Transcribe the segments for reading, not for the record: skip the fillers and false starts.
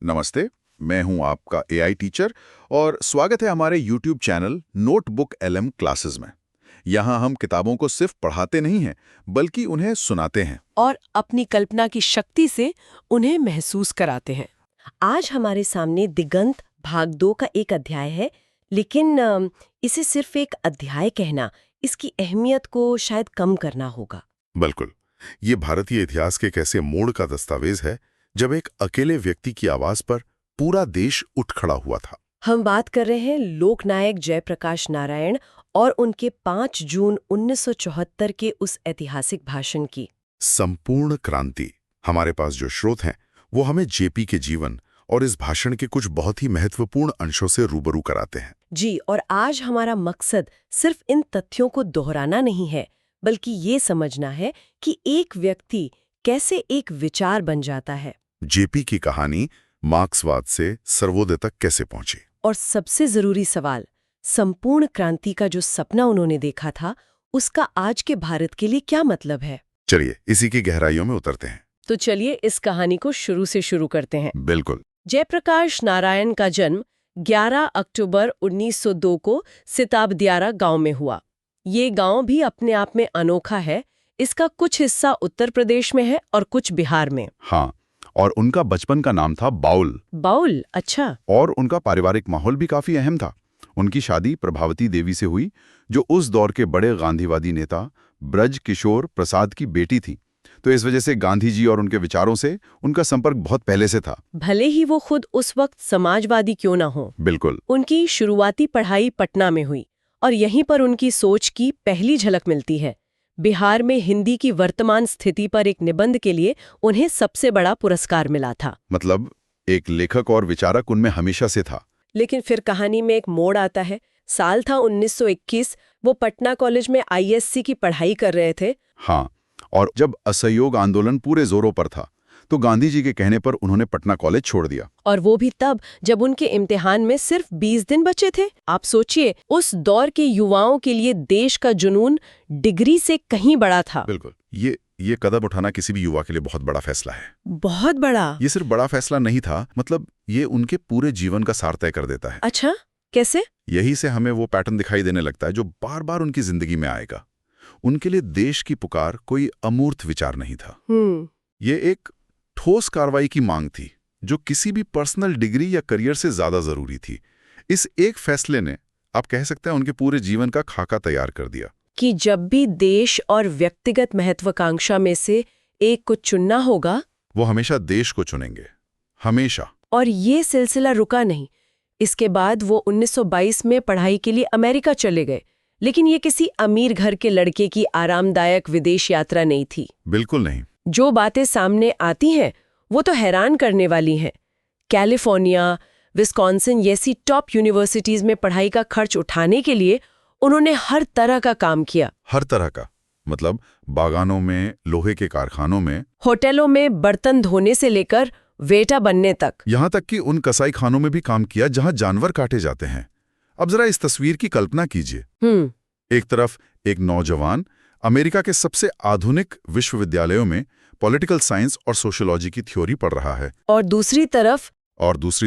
नमस्ते। मैं हूं आपका एआई टीचर और स्वागत है हमारे YouTube channel notebook LM classes में। यहां हम किताबों को सिर्फ पढ़ाते नहीं हैं बल्कि उन्हें सुनाते हैं। और अपनी कल्पना की शक्ति से उन्हें महसूस कराते हैं। आज हमारे सामने दिगंत भाग 2 का एक अध्याय है, लेकिन इसे सिर्फ एक अध्याय कहना इसकी अहमियत को शायद कम करना होगा। बिल्कुल। ये भारतीय इतिहास के एक ऐसे मोड़ का दस्तावेज है जब एक अकेले व्यक्ति की आवाज पर पूरा देश उठ खड़ा हुआ था। हम बात कर रहे हैं लोकनायक जयप्रकाश नारायण और उनके 5 जून 1974 के उस ऐतिहासिक भाषण की। संपूर्ण क्रांति। हमारे पास जो स्रोत हैं वो हमें जेपी के जीवन और इस भाषण के कुछ बहुत ही महत्वपूर्ण अंशों से रूबरू कराते हैं। जी, और आज हमारा मकसद सिर्फ इन तथ्यों को दोहराना नहीं है, बल्कि ये समझना है कि एक व्यक्ति कैसे एक विचार बन जाता है। जेपी की कहानी मार्क्सवाद से सर्वोदय तक कैसे पहुंची, और सबसे जरूरी सवाल, संपूर्ण क्रांति का जो सपना उन्होंने देखा था उसका आज के भारत के लिए क्या मतलब है। चलिए इसी की गहराइयों में उतरते हैं। तो चलिए इस कहानी को शुरू से शुरू करते हैं। बिल्कुल। जयप्रकाश नारायण का जन्म 11 अक्टूबर 1902 को सिताबदियारा गांव में हुआ। ये गांव भी अपने आप में अनोखा है। इसका कुछ हिस्सा उत्तर प्रदेश में है और कुछ बिहार में। हाँ, और उनका बचपन का नाम था बाउल। बाउल, अच्छा। और उनका पारिवारिक माहौल भी काफी अहम था। उनकी शादी प्रभावती देवी से हुई, जो उस दौर के बड़े गांधीवादी नेता ब्रज किशोर प्रसाद की बेटी थी। तो इस वजह से गांधी जी और उनके विचारों से उनका संपर्क बहुत पहले से था। भले ही वो खुद उस वक्त समाजवादी क्यों ना हो। बिल्कुल। उनकी शुरुआती पढ़ाई पटना में हुई और यहीं पर उनकी सोच की पहली झलक मिलती है। बिहार में हिंदी की वर्तमान स्थिति पर एक निबंध के लिए उन्हें सबसे बड़ा पुरस्कार मिला था। मतलब एक लेखक और विचारक उनमें हमेशा से था। लेकिन फिर कहानी में एक मोड़ आता है। साल था 1921। वो पटना कॉलेज में आईएससी की पढ़ाई कर रहे थे। हाँ, और जब असहयोग आंदोलन पूरे जोरों पर था तो गांधी जी के कहने पर उन्होंने पटना कॉलेज छोड़ दिया। और वो भी तब जब उनके इम्तिहान में सिर्फ 20 दिन बचे थे। आप सोचिए, उस दौर के युवाओं के लिए देश का जुनून डिग्री से कहीं बड़ा था। बिल्कुल। ये कदम उठाना किसी भी युवा के लिए बहुत बड़ा फैसला है। बहुत बड़ा। ये सिर्फ बड़ा फैसला नहीं था, मतलब ये उनके पूरे जीवन का सार तय कर देता है। अच्छा, कैसे? यही से हमें वो पैटर्न दिखाई देने लगता है जो बार बार उनकी जिंदगी में आएगा। उनके लिए देश की पुकार कोई अमूर्त विचार नहीं था। ये एक ठोस कार्रवाई की मांग थी जो किसी भी पर्सनल डिग्री या करियर से ज्यादा जरूरी थी। इस एक फैसले ने, आप कह सकते हैं, उनके पूरे जीवन का खाका तैयार कर दिया कि जब भी देश और व्यक्तिगत महत्वाकांक्षा में से एक को चुनना होगा, वो हमेशा देश को चुनेंगे, हमेशा। और ये सिलसिला रुका नहीं। इसके बाद वो 1922 में पढ़ाई के लिए अमेरिका चले गए। लेकिन ये किसी अमीर घर के लड़के की आरामदायक विदेश यात्रा नहीं थी। बिल्कुल नहीं। जो बातें सामने आती हैं वो तो हैरान करने वाली हैं। कैलिफोर्निया, विस्कॉन्सिन जैसी टॉप यूनिवर्सिटीज में पढ़ाई का खर्च उठाने के लिए उन्होंने हर तरह का काम किया। हर तरह का मतलब बागानों में, लोहे के कारखानों में, होटलों में बर्तन धोने से लेकर वेटर बनने तक। यहां तक कि उन कसाई खानों में भी काम किया जहां जानवर काटे जाते हैं। अब जरा इस तस्वीर की कल्पना कीजिए। एक तरफ एक नौजवान अमेरिका के सबसे आधुनिक विश्वविद्यालयों में पॉलिटिकल साइंस और सोशियोलॉजी की थ्योरी पढ़ रहा है, और दूसरी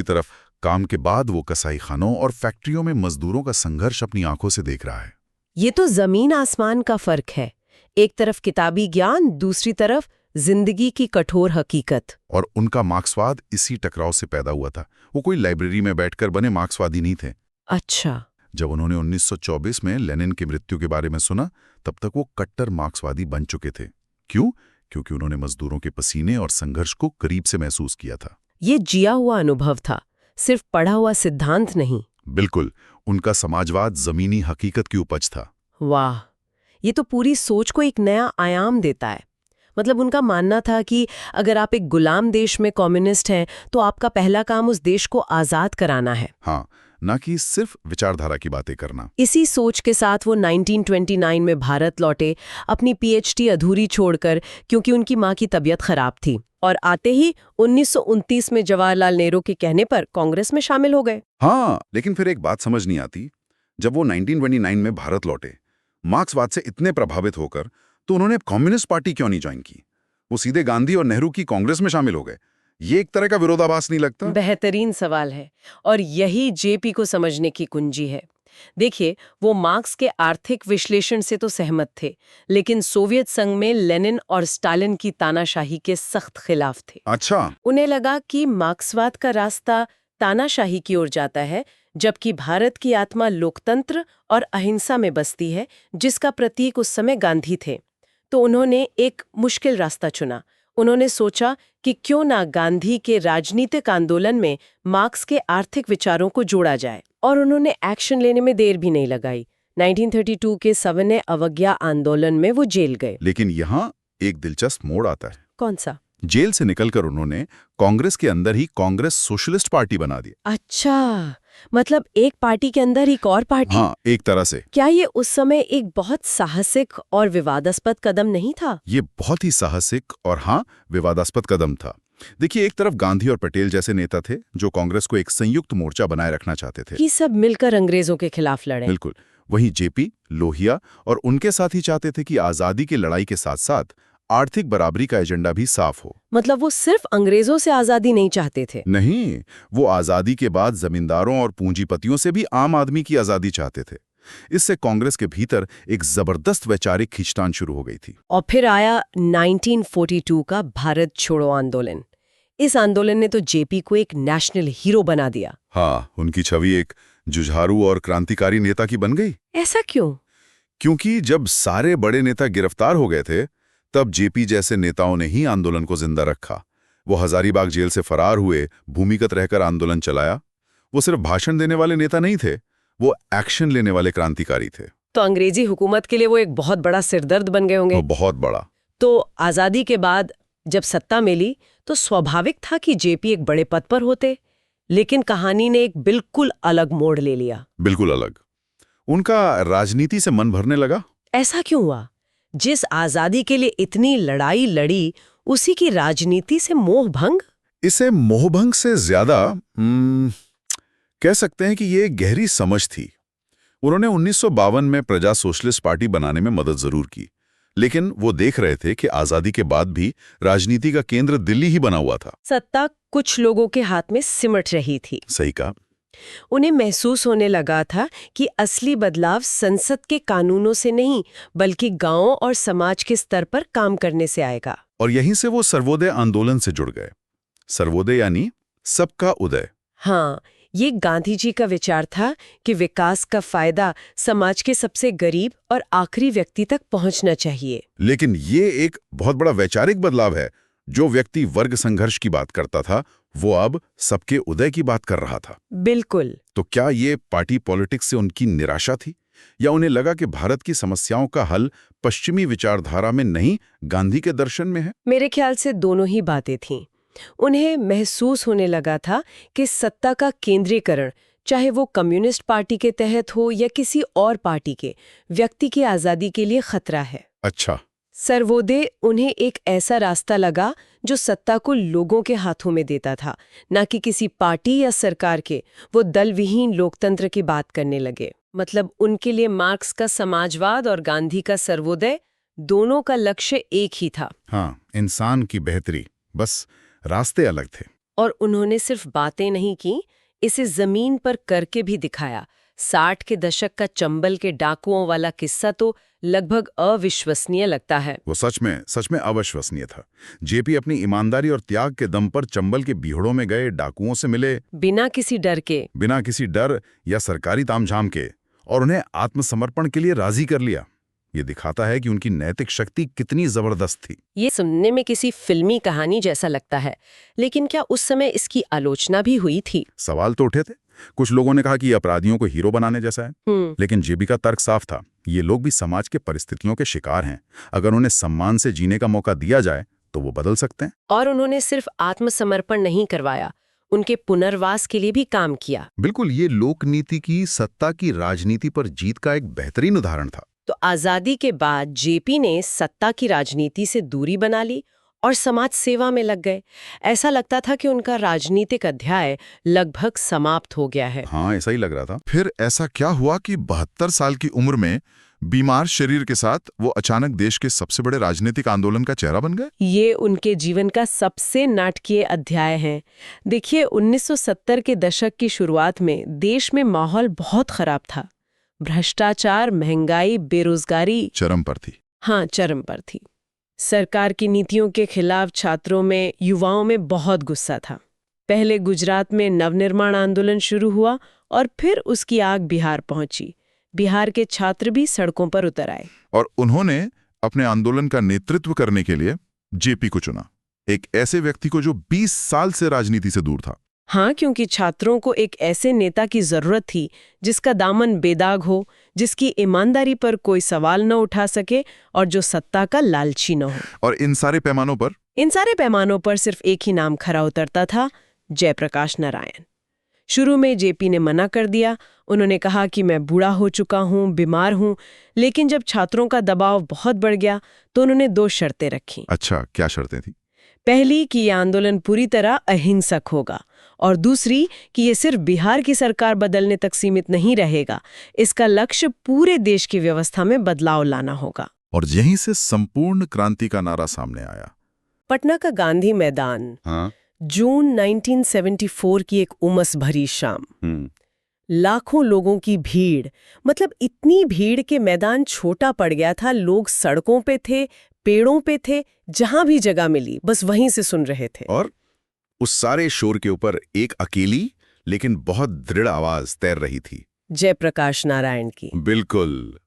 तरफ काम के बाद वो कसाई खानों और फैक्ट्रियों में मजदूरों का संघर्ष अपनी आंखों से देख रहा है। ये तो जमीन आसमान का फर्क है। एक तरफ किताबी ज्ञान, दूसरी तरफ जिंदगी की कठोर हकीकत। और उनका मार्क्सवाद इसी टकराव से पैदा हुआ था। वो कोई लाइब्रेरी में बैठकर बने मार्क्सवादी नहीं थे। अच्छा। जब उन्होंने 1924 में लेनिन की मृत्यु के बारे में सुना, तब तक वो कट्टर मार्क्सवादी बन चुके थे। क्यों? क्योंकि उन्होंने मजदूरों के पसीने और संघर्ष को करीब से महसूस किया था। ये जिया हुआ अनुभव था, सिर्फ पढ़ा हुआ सिद्धांत नहीं। बिल्कुल। उनका समाजवाद जमीनी हकीकत की उपज था। वाह, ये तो पूरी सोच को एक नया आयाम देता है। मतलब उनका मानना था कि अगर आप एक गुलाम देश में कम्युनिस्ट हैं तो आपका पहला काम उस देश को आजाद कराना है। हाँ, ना कि सिर्फ विचारधारा की बातें करना। इसी सोच के साथ वो 1929 में भारत लौटे, अपनी पीएचडी अधूरी छोड़कर, क्योंकि उनकी मां की तबीयत खराब थी। और आते ही 1929 में जवाहरलाल नेहरू के कहने पर कांग्रेस में शामिल हो गए। हाँ, लेकिन फिर एक बात समझ नहीं आती। जब वो 1929 में भारत लौटे, मार्क्सवाद से इतने प्रभावित होकर, तो उन्होंने कम्युनिस्ट पार्टी क्यों नहीं ज्वाइन की? वो सीधे गांधी और नेहरू की कांग्रेस में शामिल हो गए। ये एक तरह का विरोधाभास नहीं लगता? बेहतरीन सवाल है और यही जेपी को समझने की कुंजी है। देखिए, वो मार्क्स के आर्थिक विश्लेषण से तो सहमत थे, लेकिन सोवियत संघ में लेनिन और स्टालिन की तानाशाही के सख्त खिलाफ थे। अच्छा। उन्हें लगा कि मार्क्सवाद का रास्ता तानाशाही की ओर जाता है, जबकि भारत की आत्मा लोकतंत्र और अहिंसा में बसती है, जिसका प्रतीक उस समय गांधी थे। तो उन्होंने एक मुश्किल रास्ता चुना। उन्होंने सोचा कि क्यों ना गांधी के राजनीतिक आंदोलन में मार्क्स के आर्थिक विचारों को जोड़ा जाए, और उन्होंने एक्शन लेने में देर भी नहीं लगाई। 1932 के सविनय अवज्ञा आंदोलन में वो जेल गए। लेकिन यहाँ एक दिलचस्प मोड़ आता है। कौन सा? जेल से निकलकर उन्होंने कांग्रेस के अंदर ही कांग्रेस सोशलिस्ट पार्टी बना दी। अच्छा, मतलब एक पार्टी के अंदर एक और पार्टी? हाँ, एक तरह से। क्या ये उस समय एक बहुत साहसिक और विवादास्पद कदम नहीं था? ये बहुत ही साहसिक और हाँ, विवादास्पद कदम था। देखिए, एक तरफ गांधी और पटेल जैसे नेता थे जो कांग्रेस को एक संयुक्त मोर्चा बनाए रखना चाहते थे कि सब मिलकर अंग्रेजों के खिलाफ लड़े। बिल्कुल। वहीं जेपी, लोहिया और उनके साथी चाहते थे कि आजादी की लड़ाई के साथ साथ आर्थिक बराबरी का एजेंडा भी साफ हो। मतलब वो सिर्फ अंग्रेजों से आजादी नहीं चाहते थे। नहीं, वो आजादी के बाद जमींदारों और पूंजीपतियों से भी आम आदमी की आजादी चाहते थे। इससे कांग्रेस के भीतर एक जबरदस्त वैचारिक खींचतान शुरू हो गई थी। और फिर आया 1942 का भारत छोड़ो आंदोलन। इस आंदोलन ने तो जेपी को एक नेशनल हीरो बना दिया। हाँ, उनकी छवि एक जुझारू और क्रांतिकारी नेता की बन गई। ऐसा क्यों? क्योंकि जब सारे बड़े नेता गिरफ्तार हो गए थे, तब जेपी जैसे नेताओं ने ही आंदोलन को जिंदा रखा। वो हजारीबाग जेल से फरार हुए, भूमिगत रहकर आंदोलन चलाया। वो सिर्फ भाषण देने वाले नेता नहीं थे, वो एक्शन लेने वाले क्रांतिकारी थे। तो अंग्रेजी हुकूमत के लिए वो एक बहुत बड़ा सिरदर्द बन गए होंगे। वो बहुत बड़ा। तो आजादी के बाद जब सत्ता मिली तो स्वाभाविक था कि जेपी एक बड़े पद पर होते, लेकिन कहानी ने एक बिल्कुल अलग मोड़ ले लिया। बिल्कुल अलग। उनका राजनीति से मन भरने लगा। ऐसा क्यों हुआ? जिस आजादी के लिए इतनी लड़ाई लड़ी, उसी की राजनीति से मोह भंग? इसे मोहभंग से ज्यादा कह सकते हैं कि ये गहरी समझ थी। उन्होंने 1952 में प्रजा सोशलिस्ट पार्टी बनाने में मदद जरूर की, लेकिन वो देख रहे थे कि आजादी के बाद भी राजनीति का केंद्र दिल्ली ही बना हुआ था। सत्ता कुछ लोगों के हाथ में सिमट रही थी। सही कहा। उन्हें महसूस होने लगा था कि असली बदलाव संसद के कानूनों से नहीं, बल्कि गांवों और समाज के स्तर पर काम करने से आएगा। और यहीं से वो सर्वोदय आंदोलन से जुड़ गए। सर्वोदय यानी सबका उदय। हाँ, ये गांधी जी का विचार था कि विकास का फायदा समाज के सबसे गरीब और आखिरी व्यक्ति तक पहुंचना चाहिए। लेकिन ये एक बहुत बड़ा वैचारिक बदलाव है। जो व्यक्ति वर्ग संघर्ष की बात करता था, वो अब सबके उदय की बात कर रहा था। बिल्कुल। तो क्या ये पार्टी पॉलिटिक्स से उनकी निराशा थी, या उन्हें लगा कि भारत की समस्याओं का हल पश्चिमी विचारधारा में नहीं, गांधी के दर्शन में है? मेरे ख्याल से दोनों ही बातें थीं। उन्हें महसूस होने लगा था कि सत्ता का केंद्रीकरण, चाहे वो कम्युनिस्ट पार्टी के तहत हो या किसी और पार्टी के, व्यक्ति की आजादी के लिए खतरा है। अच्छा। सर्वोदय उन्हें एक ऐसा रास्ता लगा जो सत्ता को लोगों के हाथों में देता था, न कि किसी पार्टी या सरकार के। वो दल विहीन लोकतंत्र की बात करने लगे। मतलब उनके लिए मार्क्स का समाजवाद और गांधी का सर्वोदय, दोनों का लक्ष्य एक ही था। हाँ, इंसान की बेहतरी, बस रास्ते अलग थे। और उन्होंने सिर्फ बातें नहीं की, इसे जमीन पर करके भी दिखाया। 60 के दशक का चंबल के डाकुओं वाला किस्सा तो लगभग अविश्वसनीय लगता है। वो सच में अविश्वसनीय था। जेपी अपनी ईमानदारी और त्याग के दम पर चंबल के बीहड़ों में गए डाकुओं से मिले, बिना किसी डर या सरकारी तामझाम के, और उन्हें आत्मसमर्पण के लिए राजी कर लिया। ये दिखाता है कि उनकी नैतिक शक्ति कितनी जबरदस्त थी। ये सुनने में किसी फिल्मी कहानी जैसा लगता है, लेकिन क्या उस समय इसकी आलोचना भी हुई थी? सवाल तो उठे थे। कुछ लोगों ने कहा कि अपराधियों को हीरो बनाने जैसा है, लेकिन जेबी का तर्क साफ था। ये लोग भी समाज के परिस्थितियों के शिकार हैं। अगर उन्हें सम्मान से जीने का मौका दिया जाए तो वो बदल सकते हैं। और उन्होंने सिर्फ आत्मसमर्पण नहीं करवाया, उनके पुनर्वास के लिए भी काम किया। बिल्कुल, ये लोकनीति की, सत्ता की राजनीति पर जीत का एक बेहतरीन उदाहरण था। तो आजादी के बाद जेपी ने सत्ता की राजनीति से दूरी बना ली और समाज सेवा में लग गए। ऐसा लगता था कि उनका राजनीतिक अध्याय लगभग समाप्त हो गया है। हाँ, ऐसा ही लग रहा था। फिर ऐसा क्या हुआ कि 72 साल की उम्र में बीमार शरीर के साथ वो अचानक देश के सबसे बड़े राजनीतिक आंदोलन का चेहरा बन गए। ये उनके जीवन का सबसे नाटकीय अध्याय है। देखिए, 1970 के दशक की शुरुआत में देश में माहौल बहुत खराब था। भ्रष्टाचार, महंगाई, बेरोजगारी चरम पर थी। हाँ, चरम पर थी। सरकार की नीतियों के खिलाफ छात्रों में, युवाओं में बहुत गुस्सा था। पहले गुजरात में नवनिर्माण आंदोलन शुरू हुआ और फिर उसकी आग बिहार पहुंची। बिहार के छात्र भी सड़कों पर उतर आए और उन्होंने अपने आंदोलन का नेतृत्व करने के लिए जेपी को चुना, एक ऐसे व्यक्ति को जो 20 साल से राजनीति से दूर था। हाँ, क्योंकि छात्रों को एक ऐसे नेता की जरूरत थी जिसका दामन बेदाग हो, जिसकी ईमानदारी पर कोई सवाल न उठा सके और जो सत्ता का लालची न हो। और इन सारे पैमानों पर सिर्फ एक ही नाम खरा उतरता था, जयप्रकाश नारायण। शुरू में जेपी ने मना कर दिया। उन्होंने कहा कि मैं बूढ़ा हो चुका हूँ, बीमार हूँ। लेकिन जब छात्रों का दबाव बहुत बढ़ गया तो उन्होंने 2 शर्तें रखी। अच्छा, क्या शर्तें थी? पहली कि यह आंदोलन पूरी तरह अहिंसक होगा और दूसरी कि यह सिर्फ बिहार की सरकार बदलने तक सीमित नहीं रहेगा। इसका लक्ष्य पूरे देश की व्यवस्था में बदलाव लाना होगा। और यहीं से संपूर्ण क्रांति का नारा सामने आया। पटना का गांधी मैदान, हाँ। जून 1974 की एक उमस भरी शाम। लाखों लोगों की भीड़, मतलब इतनी भीड़ के मैदान छोटा पड़ गया था। लोग सड़कों पे थे, पेड़ों पे थे, जहां भी जगह मिली बस वहीं से सुन रहे थे। और उस सारे शोर के ऊपर एक अकेली लेकिन बहुत दृढ़ आवाज तैर रही थी, जयप्रकाश नारायण की। बिल्कुल।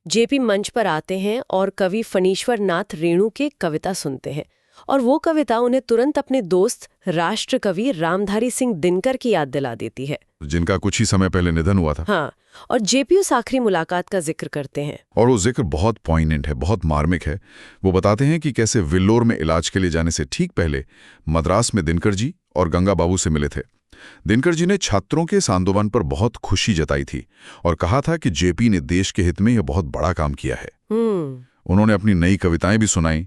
जेपी मंच पर आते हैं और कवि फणीश्वर नाथ रेणु के कविता सुनते हैं और वो कविता उन्हें तुरंत अपने दोस्त राष्ट्र कवि रामधारी सिंह दिनकर की याद दिला देती है, जिनका कुछ ही समय पहले निधन हुआ था। हाँ, और जेपी उस आखिरी मुलाकात का जिक्र करते हैं। और वो जिक्र बहुत पॉइंटेंट है, बहुत मार्मिक है। वो बताते हैं कि कैसे वेल्लोर में इलाज के लिए जाने से ठीक पहले मद्रास में दिनकर जी और गंगा बाबू से मिले थे। दिनकर जी ने छात्रों के इस आंदोलन पर बहुत खुशी जताई थी और कहा था कि जेपी ने देश के हित में यह बहुत बड़ा काम किया है। उन्होंने अपनी नई कविताएं भी सुनाई।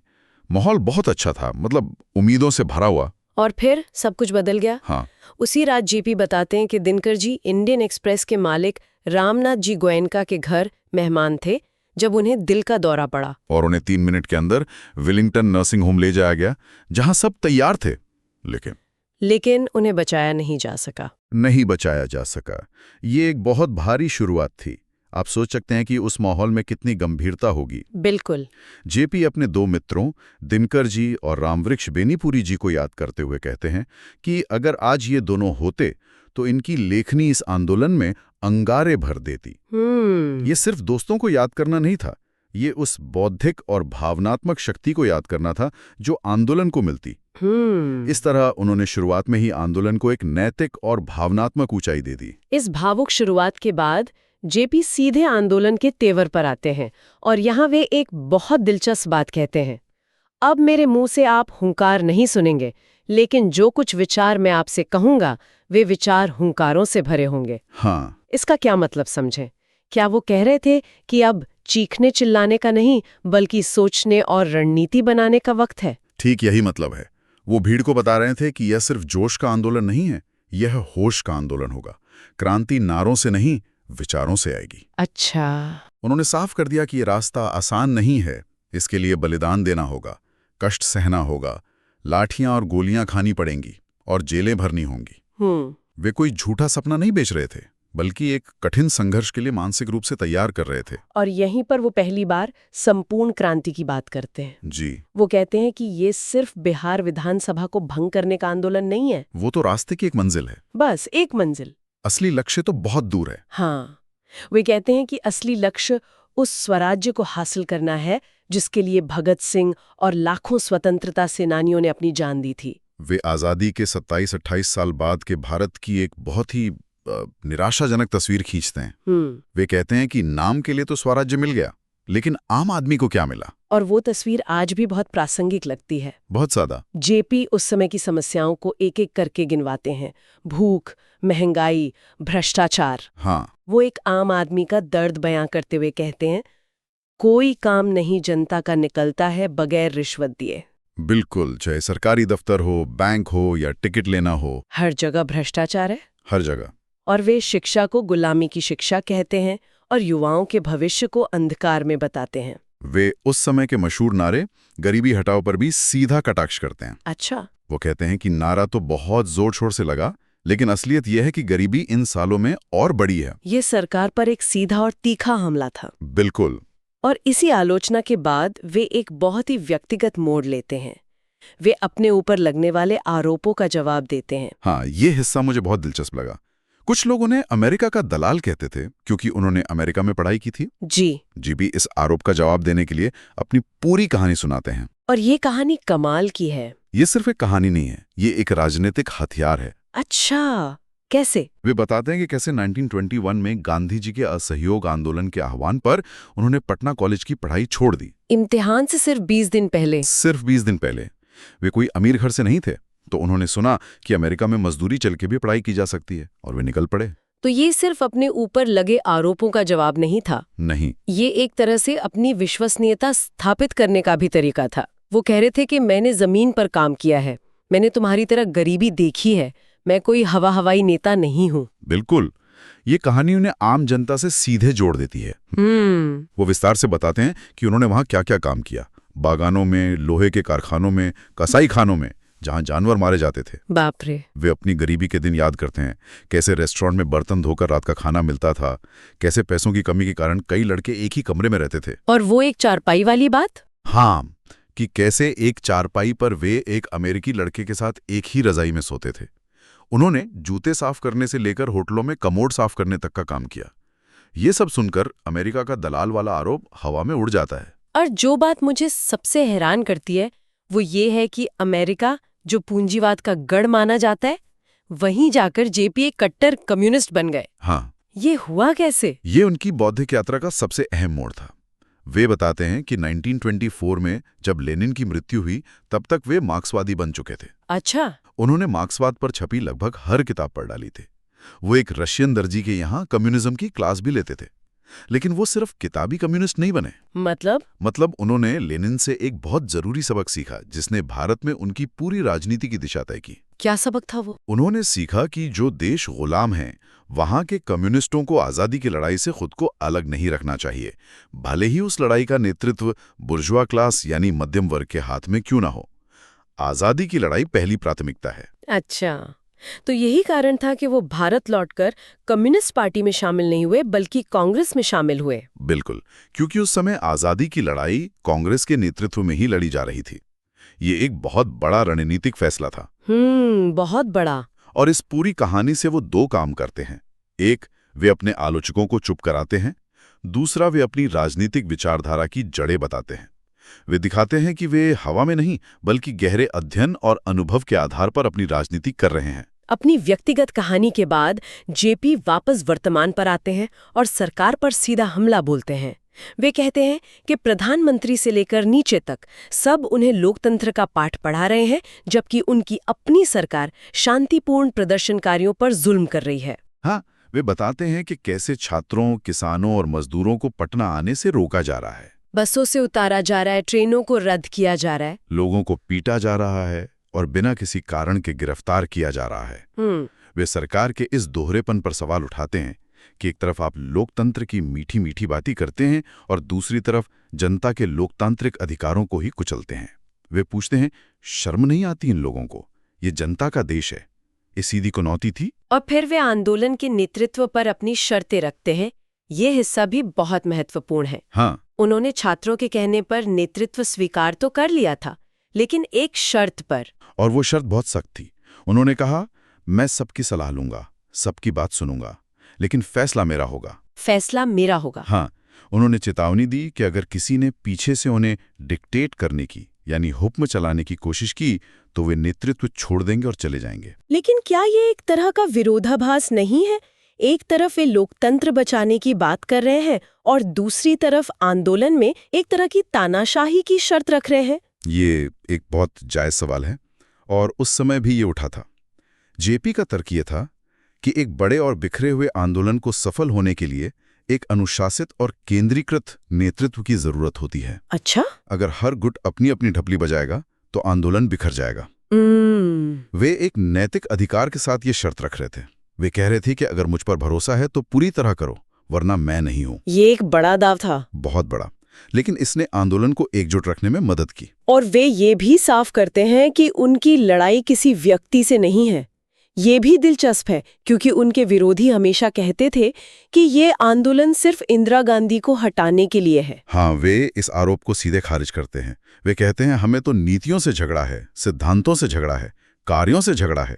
माहौल बहुत अच्छा था, मतलब उम्मीदों से भरा हुआ। और फिर सब कुछ बदल गया। हाँ। उसी रात जेपी बताते हैं कि दिनकर जी इंडियन एक्सप्रेस के मालिक रामनाथ जी गोयनका के घर मेहमान थे जब उन्हें दिल का दौरा पड़ा और उन्हें 3 मिनट के अंदर विलिंगटन नर्सिंग होम ले जाया गया, जहां सब तैयार थे। लेकिन उन्हें बचाया नहीं जा सका। ये एक बहुत भारी शुरुआत थी। आप सोच सकते हैं कि उस माहौल में कितनी गंभीरता होगी। बिल्कुल। जेपी अपने 2 मित्रों दिनकर जी और रामवृक्ष बेनीपुरी जी को याद करते हुए कहते हैं कि अगर आज ये दोनों होते तो इनकी लेखनी इस आंदोलन में अंगारे भर देती। ये सिर्फ दोस्तों को याद करना नहीं था, ये उस बौद्धिक और भावनात्मक शक्ति को याद करना था जो आंदोलन को मिलती। इस तरह उन्होंने शुरुआत में ही आंदोलन को एक नैतिक और भावनात्मक ऊंचाई दे दी। इस भावुक शुरुआत के बाद जेपी सीधे आंदोलन के तेवर पर आते हैं और यहाँ वे एक बहुत दिलचस्प बात कहते हैं। अब मेरे मुंह से आप हुंकार नहीं सुनेंगे, लेकिन जो कुछ विचार मैं आपसे कहूंगा वे विचार हुंकारों से भरे होंगे। हाँ। इसका क्या मतलब समझें? क्या वो कह रहे थे कि अब चीखने चिल्लाने का नहीं बल्कि सोचने और रणनीति बनाने का वक्त है? ठीक यही मतलब है। वो भीड़ को बता रहे थे कि यह सिर्फ जोश का आंदोलन नहीं है, यह होश का आंदोलन होगा। क्रांति नारों से नहीं, विचारों से आएगी। अच्छा। उन्होंने साफ कर दिया कि ये रास्ता आसान नहीं है, इसके लिए बलिदान देना होगा, कष्ट सहना होगा, लाठियां और गोलियां खानी पड़ेंगी और जेलें भरनी होंगी। वे कोई झूठा सपना नहीं बेच रहे थे, बल्कि एक कठिन संघर्ष के लिए मानसिक रूप से तैयार कर रहे थे। और यहीं पर वो पहली बार संपूर्ण क्रांति की बात करते हैं। जी। वो कहते हैं कि ये सिर्फ बिहार विधानसभा को भंग करने का आंदोलन नहीं है, वो तो रास्ते की एक मंजिल है। बस एक मंजिल। असली लक्ष्य तो बहुत दूर है। हाँ, वे कहते हैं कि असली लक्ष्य उस स्वराज्य को हासिल करना है जिसके लिए भगत सिंह और लाखों स्वतंत्रता सेनानियों ने अपनी जान दी थी। वे आज़ादी के 27-28 साल बाद के भारत की एक बहुत ही निराशाजनक तस्वीर खींचते हैं। वे कहते हैं कि नाम के लिए तो स्वराज्य मिल गया, लेकिन आम आदमी को क्या मिला? और वो तस्वीर आज भी बहुत प्रासंगिक लगती है। बहुत ज्यादा। जेपी उस समय की समस्याओं को एक एक करके गिनवाते हैं। भूख, महंगाई, भ्रष्टाचार। हाँ। वो एक आम आदमी का दर्द बयां करते हुए कहते हैं, कोई काम नहीं जनता का निकलता है बगैर रिश्वत दिए। बिल्कुल, चाहे सरकारी दफ्तर हो, बैंक हो या टिकट लेना हो, हर जगह भ्रष्टाचार है। हर जगह। और वे शिक्षा को गुलामी की शिक्षा कहते हैं और युवाओं के भविष्य को अंधकार में बताते हैं। वे उस समय के मशहूर नारे गरीबी हटाओ पर भी सीधा कटाक्ष करते हैं। अच्छा। वो कहते हैं कि नारा तो बहुत जोर शोर से लगा, लेकिन असलियत यह है कि गरीबी इन सालों में और बढ़ी है। ये सरकार पर एक सीधा और तीखा हमला था। बिल्कुल। और इसी आलोचना के बाद वे एक बहुत ही व्यक्तिगत मोड़ लेते हैं। वे अपने ऊपर लगने वाले आरोपों का जवाब देते हैं। हाँ, ये हिस्सा मुझे बहुत दिलचस्प लगा। कुछ लोग उन्हें अमेरिका का दलाल कहते थे क्योंकि उन्होंने अमेरिका में पढ़ाई की थी। जी भी इस आरोप का जवाब देने के लिए अपनी पूरी कहानी सुनाते हैं। और ये कहानी कमाल की है। ये सिर्फ एक कहानी नहीं है, ये एक राजनीतिक हथियार है। अच्छा, कैसे? वे बताते हैं कि कैसे 1921 में गांधी जी के असहयोग आंदोलन के आह्वान पर उन्होंने पटना कॉलेज की पढ़ाई छोड़ दी। इम्तिहान से सिर्फ 20 दिन पहले। सिर्फ 20 दिन पहले। वे कोई अमीर घर से नहीं थे, तो उन्होंने सुना कि अमेरिका में मजदूरी चल के भी पढ़ाई की जा सकती है, और वे निकल पड़े। तो ये सिर्फ अपने ऊपर लगे आरोपों का जवाब नहीं था। नहीं, ये एक तरह से अपनी विश्वसनीयता स्थापित करने का भी तरीका था। वो कह रहे थे कि मैंने जमीन पर काम किया है, मैंने तुम्हारी तरह गरीबी देखी है, मैं कोई हवाई नेता नहीं हूँ। बिल्कुल। ये कहानी उन्हें आम जनता से सीधे जोड़ देती है। वो विस्तार से बताते हैं कि उन्होंने वहां क्या क्या काम किया, बागानों में, लोहे के कारखानों में, कसाई खानों में, जहां जानवर मारे जाते थे। बाप रे। वे अपनी गरीबी के दिन याद करते हैं, कैसे रेस्टोरेंट में बर्तन धोकर रात का खाना मिलता था, कैसे पैसों की कमी के कारण कई लड़के एक ही कमरे में रहते थे। और वो एक चारपाई वाली बात? हाँ, कि कैसे एक चारपाई पर वे एक अमेरिकी लड़के के साथ एक ही रजाई में सोते थे। उन्होंने जूते साफ करने से लेकर होटलों में कमोड साफ करने तक का काम किया। ये सब सुनकर अमेरिका का दलाल वाला आरोप हवा में उड़ जाता है। और जो बात मुझे सबसे हैरान करती है वो ये है कि अमेरिका, जो पूंजीवाद का गढ़ माना जाता है, वहीं जाकर जेपी एक कट्टर कम्युनिस्ट बन गए। हाँ, ये हुआ कैसे? ये उनकी बौद्धिक यात्रा का सबसे अहम मोड़ था। वे बताते हैं कि 1924 में जब लेनिन की मृत्यु हुई, तब तक वे मार्क्सवादी बन चुके थे। अच्छा। उन्होंने मार्क्सवाद पर छपी लगभग हर किताब पढ़ डाली थी। वो एक रशियन दर्जी के यहाँ कम्युनिज्म की क्लास भी लेते थे। लेकिन वो सिर्फ किताबी कम्युनिस्ट नहीं बने। मतलब उन्होंने लेनिन से एक बहुत जरूरी सबक सीखा, जिसने भारत में उनकी पूरी राजनीति की दिशा तय की। क्या सबक था वो? उन्होंने सीखा कि जो देश गुलाम हैं, वहां के कम्युनिस्टों को आजादी की लड़ाई से खुद को अलग नहीं रखना चाहिए, भले ही उस लड़ाई का नेतृत्व बुर्जुआ क्लास यानी मध्यम वर्ग के हाथ में क्यों ना हो। आजादी की लड़ाई पहली प्राथमिकता है। अच्छा, तो यही कारण था कि वो भारत लौटकर कम्युनिस्ट पार्टी में शामिल नहीं हुए, बल्कि कांग्रेस में शामिल हुए। बिल्कुल, क्योंकि उस समय आजादी की लड़ाई कांग्रेस के नेतृत्व में ही लड़ी जा रही थी। ये एक बहुत बड़ा रणनीतिक फैसला था। बहुत बड़ा। और इस पूरी कहानी से वो दो काम करते हैं। एक, वे अपने आलोचकों को चुप कराते हैं। दूसरा, वे अपनी राजनीतिक विचारधारा की जड़ें बताते हैं। वे दिखाते हैं कि वे हवा में नहीं, बल्कि गहरे अध्ययन और अनुभव के आधार पर अपनी राजनीति कर रहे हैं। अपनी व्यक्तिगत कहानी के बाद जेपी वापस वर्तमान पर आते हैं और सरकार पर सीधा हमला बोलते हैं। वे कहते हैं कि प्रधानमंत्री से लेकर नीचे तक सब उन्हें लोकतंत्र का पाठ पढ़ा रहे हैं, जबकि उनकी अपनी सरकार शांतिपूर्ण प्रदर्शनकारियों पर जुल्म कर रही है। हाँ, वे बताते हैं कि कैसे छात्रों, किसानों और मजदूरों को पटना आने से रोका जा रहा है, बसों से उतारा जा रहा है, ट्रेनों को रद्द किया जा रहा है, लोगों को पीटा जा रहा है और बिना किसी कारण के गिरफ्तार किया जा रहा है। वे सरकार के इस दोहरेपन पर सवाल उठाते हैं कि एक तरफ आप लोकतंत्र की मीठी मीठी बातें करते हैं और दूसरी तरफ जनता के लोकतांत्रिक अधिकारों को ही कुचलते हैं। वे पूछते हैं, शर्म नहीं आती इन लोगों को? ये जनता का देश है। ये सीधी चुनौती थी। और फिर वे आंदोलन के नेतृत्व पर अपनी शर्तें रखते हैं। ये हिस्सा भी बहुत महत्वपूर्ण है। हाँ, उन्होंने छात्रों के कहने पर नेतृत्व स्वीकार तो कर लिया था, लेकिन एक शर्त पर। और वो शर्त बहुत सख्त थी। उन्होंने कहा, मैं सबकी सलाह लूंगा, सबकी बात सुनूंगा, लेकिन फैसला मेरा होगा। फैसला मेरा होगा। हाँ, उन्होंने चेतावनी दी कि अगर किसी ने पीछे से उन्हें डिक्टेट करने की यानी हुक्म चलाने की कोशिश की, तो वे नेतृत्व छोड़ देंगे और चले जाएंगे। लेकिन क्या ये एक तरह का विरोधाभास नहीं है? एक तरफ वे लोकतंत्र बचाने की बात कर रहे हैं और दूसरी तरफ आंदोलन में एक तरह की तानाशाही की शर्त रख रहे हैं। ये एक बहुत जायज सवाल है और उस समय भी ये उठा था। जेपी का तर्क ये था कि एक बड़े और बिखरे हुए आंदोलन को सफल होने के लिए एक अनुशासित और केंद्रीकृत नेतृत्व की जरूरत होती है। अच्छा? अगर हर गुट अपनी अपनी ढपली बजाएगा तो आंदोलन बिखर जाएगा। वे एक नैतिक अधिकार के साथ ये शर्त रख रहे थे। वे कह रहे थे कि अगर मुझ पर भरोसा है तो पूरी तरह करो, वरना मैं नहीं हूं। ये एक बड़ा दाव था। बहुत बड़ा। लेकिन इसने आंदोलन को एकजुट रखने में मदद की। और वे ये भी साफ करते हैं कि उनकी लड़ाई किसी व्यक्ति से नहीं है। ये भी दिलचस्प है क्योंकि उनके विरोधी हमेशा कहते थे कि ये आंदोलन सिर्फ इंदिरा गांधी को हटाने के लिए है। हाँ, वे इस आरोप को सीधे खारिज करते हैं। वे कहते हैं हमें तो नीतियों से झगड़ा है, सिद्धांतों से झगड़ा है, कार्यों से झगड़ा है।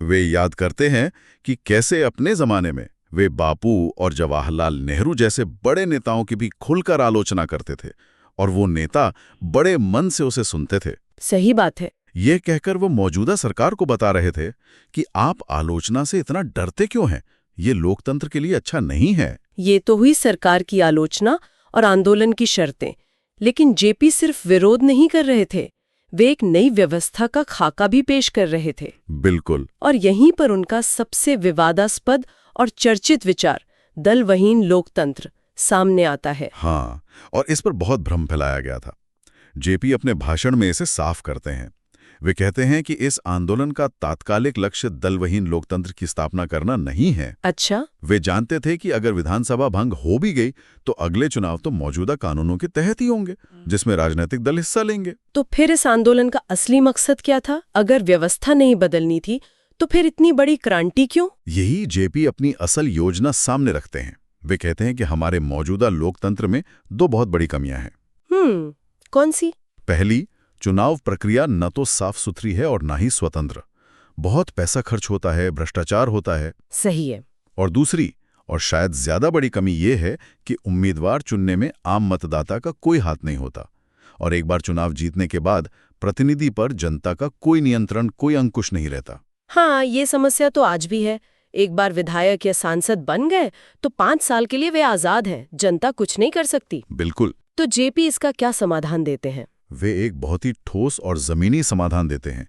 वे याद करते हैं कि कैसे अपने जमाने में वे बापू और जवाहरलाल नेहरू जैसे बड़े नेताओं की भी खुलकर आलोचना करते थे और वो नेता बड़े मन से उसे सुनते थे। सही बात है। ये कहकर वो मौजूदा सरकार को बता रहे थे कि आप आलोचना से इतना डरते क्यों हैं? ये लोकतंत्र के लिए अच्छा नहीं है। ये तो हुई सरकार की आलोचना और आंदोलन की शर्तें। लेकिन जेपी सिर्फ विरोध नहीं कर रहे थे, वे एक नई व्यवस्था का खाका भी पेश कर रहे थे। बिल्कुल। और यहीं पर उनका सबसे विवादास्पद और चर्चित विचार दलवहीन लोकतंत्र सामने आता है। हाँ, और इस पर बहुत भ्रम फैलाया गया था। जेपी अपने भाषण में इसे साफ करते हैं। वे कहते हैं कि इस आंदोलन का तात्कालिक लक्ष्य दलवहीन लोकतंत्र की स्थापना करना नहीं है। अच्छा। वे जानते थे कि अगर विधानसभा भंग हो भी गई तो अगले चुनाव तो मौजूदा कानूनों के तहत ही होंगे, जिसमें राजनीतिक दल हिस्सा लेंगे। तो फिर इस आंदोलन का असली मकसद क्या था? अगर व्यवस्था नहीं बदलनी थी तो फिर इतनी बड़ी क्रांति क्यों? यही जेपी अपनी असल योजना सामने रखते हैं। वे कहते हैं कि हमारे मौजूदा लोकतंत्र में दो बहुत बड़ी कमियां हैं। कौन सी? पहली, चुनाव प्रक्रिया न तो साफ सुथरी है और न ही स्वतंत्र। बहुत पैसा खर्च होता है, भ्रष्टाचार होता है। सही है। और दूसरी, और शायद ज्यादा बड़ी कमी ये है कि उम्मीदवार चुनने में आम मतदाता का कोई हाथ नहीं होता और एक बार चुनाव जीतने के बाद प्रतिनिधि पर जनता का कोई नियंत्रण, कोई अंकुश नहीं रहता। हाँ, ये समस्या तो आज भी है। एक बार विधायक या सांसद बन गए तो 5 साल के लिए वे आजाद हैं, जनता कुछ नहीं कर सकती। बिल्कुल। तो जेपी इसका क्या समाधान देते हैं? वे एक बहुत ही ठोस और जमीनी समाधान देते हैं।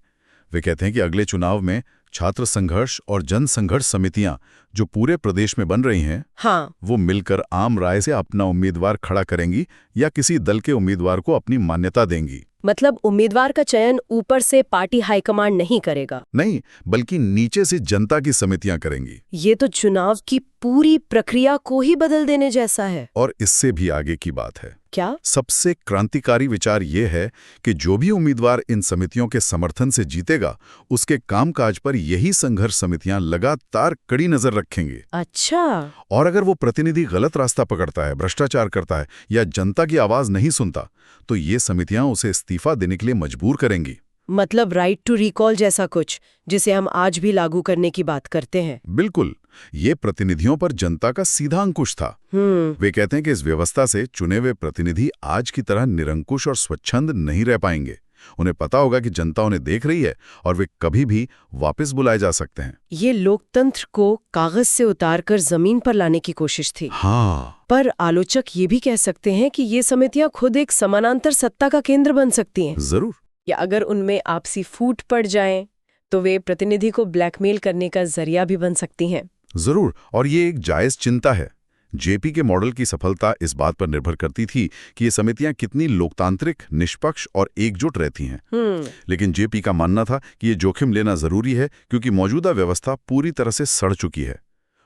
वे कहते हैं कि अगले चुनाव में छात्र संघर्ष और जन संघर्ष समितियां जो पूरे प्रदेश में बन रही हैं, हाँ, वो मिलकर आम राय से अपना उम्मीदवार खड़ा करेंगी या किसी दल के उम्मीदवार को अपनी मान्यता देंगी। मतलब उम्मीदवार का चयन ऊपर से पार्टी हाईकमांड नहीं करेगा? नहीं, बल्कि नीचे से जनता की समितियां करेंगी। ये तो चुनाव की पूरी प्रक्रिया को ही बदल देने जैसा है। और इससे भी आगे की बात है। क्या? सबसे क्रांतिकारी विचार ये है कि जो भी उम्मीदवार इन समितियों के समर्थन से जीतेगा, उसके कामकाज पर यही संघर्ष समितियां लगातार कड़ी नजर रखेंगी। अच्छा। और अगर वो प्रतिनिधि गलत रास्ता पकड़ता है, भ्रष्टाचार करता है या जनता की आवाज नहीं सुनता, तो ये समितियां उसे इस्तीफा देने के लिए मजबूर करेंगी। मतलब राइट टू रिकॉल जैसा कुछ, जिसे हम आज भी लागू करने की बात करते हैं। बिल्कुल। ये प्रतिनिधियों पर जनता का सीधा अंकुश था। वे कहते हैं कि इस व्यवस्था से चुने हुए प्रतिनिधि आज की तरह निरंकुश और स्वच्छंद नहीं रह पाएंगे। उन्हें पता होगा कि जनता उन्हें देख रही है और वे कभी भी वापस बुलाए जा सकते हैं। ये लोकतंत्र को कागज से उतारकर जमीन पर लाने की कोशिश थी। हाँ। पर आलोचक ये भी कह सकते हैं कि ये समितियां खुद एक समानांतर सत्ता का केंद्र बन सकती हैं। जरूर। या अगर उनमें आपसी फूट पड़ जाए तो वे प्रतिनिधि को ब्लैकमेल करने का जरिया भी बन सकती हैं। जरूर, और ये एक जायज चिंता है। जेपी के मॉडल की सफलता इस बात पर निर्भर करती थी कि ये समितियां कितनी लोकतांत्रिक, निष्पक्ष और एकजुट रहती हैं। लेकिन जेपी का मानना था कि ये जोखिम लेना जरूरी है क्योंकि मौजूदा व्यवस्था पूरी तरह से सड़ चुकी है।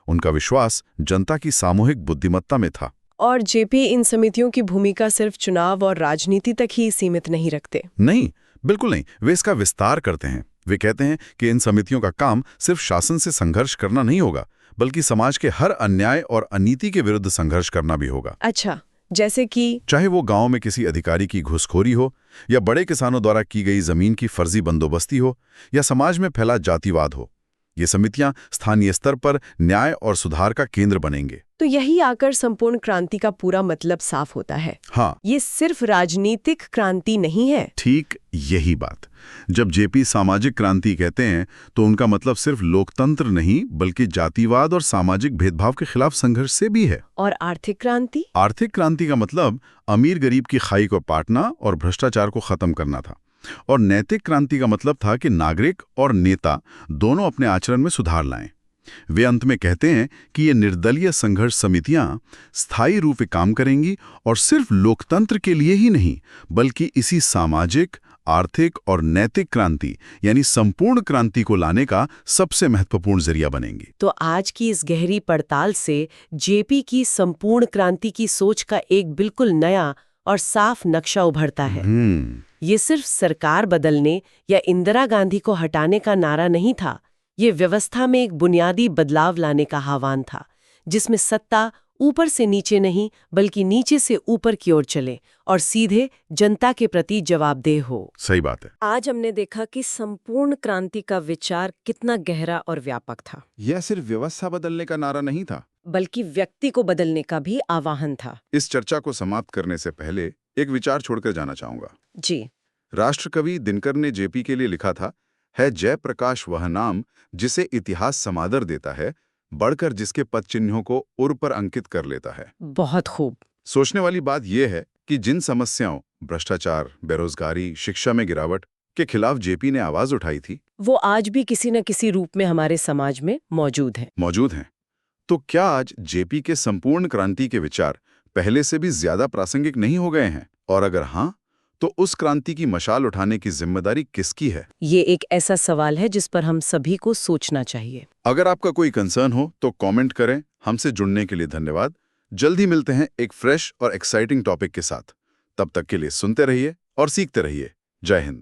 उनका विश्वास जनता की सामूहिक बुद्धिमत्ता में था। और जेपी इन समितियों की भूमिका सिर्फ चुनाव और राजनीति तक ही सीमित नहीं रखते। नहीं, बिल्कुल नहीं। वे इसका विस्तार करते हैं। वे कहते हैं कि इन समितियों का काम सिर्फ शासन से संघर्ष करना नहीं होगा, बल्कि समाज के हर अन्याय और अनीति के विरुद्ध संघर्ष करना भी होगा। अच्छा, जैसे कि? चाहे वो गांव में किसी अधिकारी की घुसखोरी हो, या बड़े किसानों द्वारा की गई जमीन की फर्जी बंदोबस्ती हो, या समाज में फैला जातिवाद हो, ये समितियां स्थानीय स्तर पर न्याय और सुधार का केंद्र बनेंगे। तो यही आकर संपूर्ण क्रांति का पूरा मतलब साफ होता है। हाँ, ये सिर्फ राजनीतिक क्रांति नहीं है। ठीक यही बात। जब जेपी सामाजिक क्रांति कहते हैं तो उनका मतलब सिर्फ लोकतंत्र नहीं, बल्कि जातिवाद और सामाजिक भेदभाव के खिलाफ संघर्ष से भी है। और आर्थिक क्रांति? आर्थिक क्रांति का मतलब अमीर गरीब की खाई को पाटना और भ्रष्टाचार को खत्म करना था। और नैतिक क्रांति का मतलब था कि नागरिक और नेता दोनों अपने आचरण में सुधार लाएं। वे अंत में कहते हैं कि ये निर्दलीय संघर्ष समितियां स्थायी रूप से काम करेंगी और सिर्फ लोकतंत्र के लिए ही नहीं, बल्कि इसी सामाजिक, आर्थिक और नैतिक क्रांति यानी संपूर्ण क्रांति को लाने का सबसे महत्वपूर्ण जरिया बनेंगी। तो आज की इस गहरी पड़ताल से जेपी की संपूर्ण क्रांति की सोच का एक बिल्कुल नया और साफ नक्शा उभरता है। ये सिर्फ सरकार बदलने या इंदिरा गांधी को हटाने का नारा नहीं था, ये व्यवस्था में एक बुनियादी बदलाव लाने का आह्वान था, जिसमें सत्ता ऊपर से नीचे नहीं बल्कि नीचे से ऊपर की ओर चले और सीधे जनता के प्रति जवाबदेह हो। सही बात है। आज हमने देखा कि संपूर्ण क्रांति का विचार कितना गहरा और व्यापक था। यह सिर्फ व्यवस्था बदलने का नारा नहीं था, बल्कि व्यक्ति को बदलने का भी आह्वान था। इस चर्चा को समाप्त करने से पहले एक विचार छोड़कर जाना चाहूंगा। जी। राष्ट्रकवि दिनकर ने जेपी के लिए लिखा था, है जयप्रकाश वह नाम जिसे इतिहास समादर देता है, बढ़कर जिसके पद चिन्हों को उर पर अंकित कर लेता है। बहुत खूब। सोचने वाली बात यह है कि जिन समस्याओं, भ्रष्टाचार, बेरोजगारी, शिक्षा में गिरावट के खिलाफ जेपी ने आवाज उठाई थी, वो आज भी किसी न किसी रूप में हमारे समाज में मौजूद हैं। तो क्या आज जेपी के संपूर्ण क्रांति के विचार पहले से भी ज्यादा प्रासंगिक नहीं हो गए हैं? और अगर हाँ, तो उस क्रांति की मशाल उठाने की जिम्मेदारी किसकी है? ये एक ऐसा सवाल है जिस पर हम सभी को सोचना चाहिए। अगर आपका कोई कंसर्न हो तो कमेंट करें। हमसे जुड़ने के लिए धन्यवाद। जल्दी मिलते हैं एक फ्रेश और एक्साइटिंग टॉपिक के साथ। तब तक के लिए सुनते रहिए और सीखते रहिए। जय हिंद।